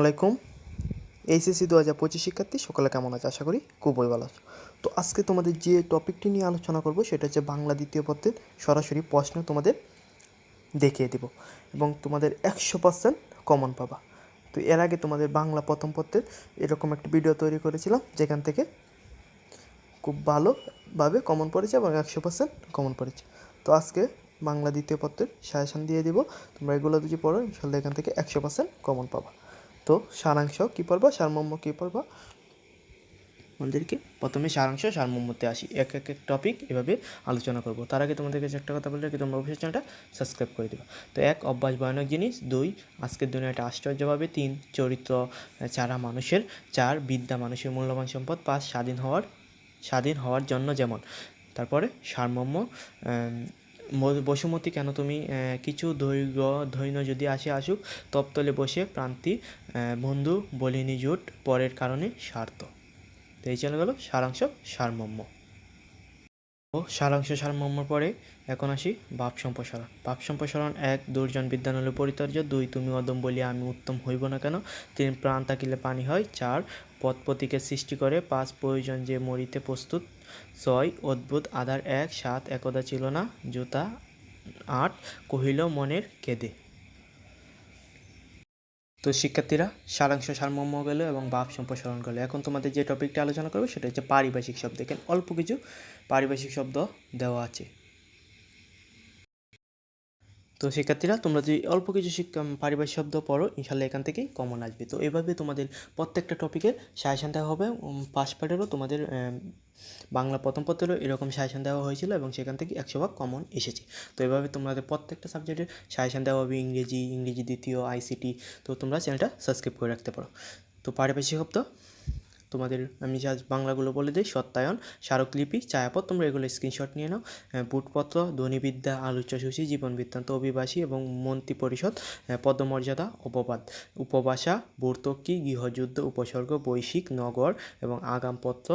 আলাইকুম। এইচএসসি 2025 শিক্ষার্থী সকলে কেমন আছে? আশা করি খুবই ভালো আছো। তো আজকে তোমাদের যে টপিকটি নিয়ে আলোচনা করব সেটা হচ্ছে বাংলা দ্বিতীয় পত্রের সরাসরি প্রশ্ন তোমাদের দেখিয়ে দেব এবং তোমাদের 100% কমন পাবা। তো এর আগে তোমাদের বাংলা প্রথম পত্রের এরকম একটা ভিডিও তৈরি করেছিলাম যেখান থেকে খুব ভালোভাবে কমন পড়েছে এবং 100% কমন পড়েছে। তো আজকে বাংলা দ্বিতীয় পত্রের সাজেশন দিয়ে দিব, তোমরা এগুলো যদি পড়ো ইনশাল্লাহ এখান থেকে 100% কমন পাবা। তো সারাংশ কী পড়বা, সারমর্ম কী পড়বা, আমাদেরকে প্রথমে সারাংশ সারমর্মতে আসি, এক এক টপিক এভাবে আলোচনা করব। তার আগে তোমাদের কাছে একটা কথা বলে রাখি, তোমরা অবশ্যই চ্যানেলটা সাবস্ক্রাইব করে দেবে। তো 1 অভ্যাস ভয়ানক জিনিস, 2 আজকের দুনিয়াটা আশ্চর্যভাবে, 3 চরিত্র ছাড়া মানুষের, 4 বিদ্যা মানুষের মূল্যবান সম্পদ, 5 স্বাধীন হওয়ার জন্য যেমন। তারপরে সারমর্ম, বসুমতী কেন তুমি কিছু ধৈর্য যদি আসুক তপ্তলে বসে প্রান্তি বন্ধু বলিনি জুট পরের কারণে স্বার্থ। তো এই চলে গেল সারাংশ সারমর্ম। ও সারাংশ সারমর্মর পরে এখন আসি ভাব সম্প্রসারণ। ভাব সম্প্রসারণ: 1 দুর্জন বিদ্যা নইলে পরিচর্য, 2 তুমি অদম বলিয়া আমি উত্তম হইব না কেন, 3 প্রাণ থাকিলে পানি হয়, 4 পদ প্রতীকের সৃষ্টি করে, 5 প্রয়োজন যে মরিতে প্রস্তুত, 6 অদ্ভুত আধার 1, 7 একদা ছিল না জুতা, 8 কহিল মনের কেঁদে। তো শিক্ষার্থীরা সারাংশ সারমর্ম গেল এবং ভাব সম্প্রসারণ গেল। এখন তোমাদের যে টপিকটা আলোচনা করবে সেটা হচ্ছে পারিভাষিক শব্দ। দেখেন অল্প কিছু পারিভাষিক শব্দ দেওয়া আছে। তো শিক্ষার্থীরা তোমরা যদি অল্প কিছু পারিভাষিক শব্দ পড়ো ইনশাল্লাহ এখান থেকেই কমন আসবে। তো এভাবে তোমাদের প্রত্যেকটা টপিকের সাজেশন দেওয়া হবে। পাস পার্টেরও তোমাদের বাংলা প্রথম পত্রেরও এরকম সাজেশন দেওয়া হয়েছিল এবং সেখান থেকে 100% কমন এসেছে। তো এভাবে তোমাদের প্রত্যেকটা সাবজেক্টের সাজেশন দেওয়া হবে, ইংরেজি দ্বিতীয়, আইসিটি। তো তোমরা চ্যানেলটা সাবস্ক্রাইব করে রাখতে পারো। তো পারিভাষিক শব্দ তোমাদের আমি যা বাংলাগুলো বলে দিই: সত্যায়ন, স্মারকলিপি, ছায়াপথ, তোমরা এগুলো স্ক্রিনশট নিয়ে নাও। বুটপত্র, ধ্বনিবিদ্যা, আলোচ্যসূচি, জীবন বৃত্তান্ত, অভিবাসী এবং মন্ত্রী পরিষদ, পদমর্যাদা, অপবাদ, উপভাষা, ভর্তুকি, গৃহযুদ্ধ, উপসর্গ, বৈশ্বিক, নগর এবং আগামপত্র,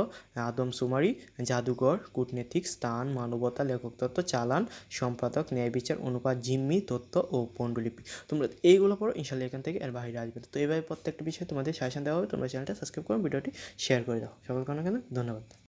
আদমশুমারি, জাদুঘর, কূটনীতিক, স্থান, মানবতা, লেখকতত্ত্ব, চালান, সম্পাদক, ন্যায় বিচার, অনুপাত, জিম্মি, তথ্য ও পণ্ডুলিপি। তোমরা এইগুলো পড়ো ইনশাল্লাহ এখান থেকে এর বাইরে আসবে। তো এইভাবে প্রত্যেকটা বিষয়ে তোমাদের সাজেশন দেওয়া হবে। তোমরা চ্যানেলটা সাবস্ক্রাইব করো, ভিডিওটি শেয়ার করে দাও। সকলকে অনেক ধন্যবাদ।